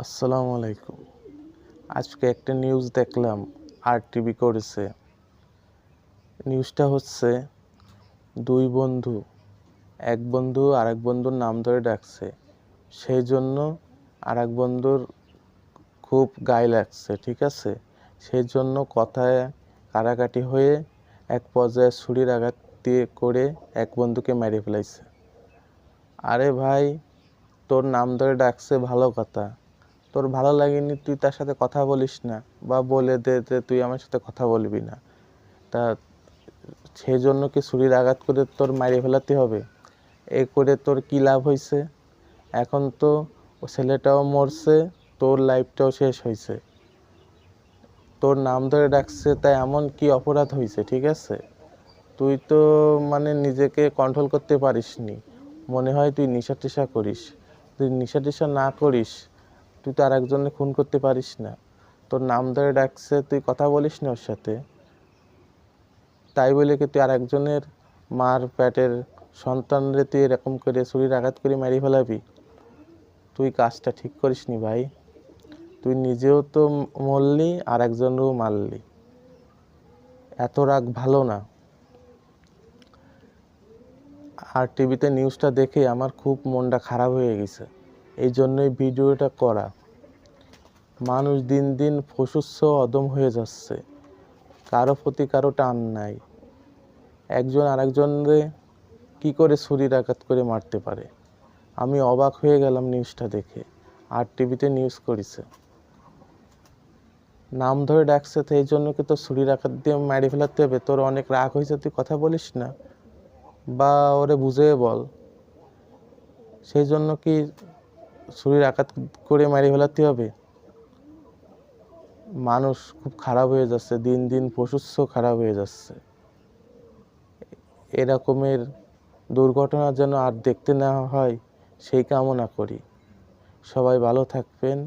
আসসালামু আলাইকুম। আজকে একটা নিউজ দেখলাম, আরটিভি করেছে। নিউজটা হচ্ছে ২ বন্ধু, এক বন্ধু আরেক বন্ধুর নাম ধরে ডাকছে। সেই জন্য আরেক বন্ধুর খুব গায়ে লাগছে, ঠিক আছে? সেই জন্য কথায় কাটাকাটি হয়ে এক পর্যায়ে ছুরির আঘাত দিয়ে করে এক বন্ধুকে মেরে ফেলাইছে। আরে ভাই, তোর নাম ধরে ডাকছে ভালো কথা, তোর ভালো লাগেনি তুই তার সাথে কথা বলিস না, বা বলে দে যে তুই আমার সাথে কথা বলবি না। তা সেই জন্য কি ছুরির আঘাত করে তোর মাইরে ফেলাতে হবে? এ করে তোর কি লাভ হয়েছে? এখন তো ও ছেলেটাও মরছে, তোর লাইফটাও শেষ হয়েছে। তোর নাম ধরে ডাকছে, তাই এমন কি অপরাধ হয়েছে? ঠিক আছে, তুই তো নিজেকে কন্ট্রোল করতে পারিসনি। মনে হয় তুই নেশা টেশা করিস। তুই নেশা টেশা না করিস, তুই তো আর একজনের খুন করতে পারিস না। তোর নাম ধরে ডাকছে, তুই কথা বলিস না ওর সাথে, তাই বলে কি তুই আর একজনের মার পেটের সন্তানরে তুই এরকম করে ছুরির আঘাত করে মেরে ফেলাবি? তুই কাজটা ঠিক করিসনি ভাই। তুই নিজেও তো মরলি, আর একজনেরও মারলি। এত রাগ ভালো না। আর টিভিতে নিউজটা দেখে আমার খুব মনটা খারাপ হয়ে গেছে, এই জন্যই ভিডিওটা করা। মানুষ দিন দিন ফসুচ্ছ অদম হয়ে যাচ্ছে, কারো প্রতি কারো টান নাই। একজন আরেকজনরে কি করে ছুরির আঘাত করে মারতে পারে? আমি অবাক হয়ে গেলাম নিউজটা দেখে। আর টিভিতে নিউজ করেছে, নাম ধরে ডাকছে, তো এই জন্য কি তোর ছুরির আঘাত দিয়ে মেরে ফেলাতে হবে? তোর অনেক রাগ হয়েছে, তুই কথা বলিস না, বা ওরে বুঝিয়ে বল। সেই জন্য কি ছুরির আঘাত করে মেরে ফেলাতে হবে? মানুষ খুব খারাপ হয়ে যাচ্ছে, দিন দিন পশুস্ব খারাপ হয়ে যাচ্ছে। এরকমের দুর্ঘটনা যেন আর দেখতে না হয় সেই কামনা করি। সবাই ভালো থাকবেন।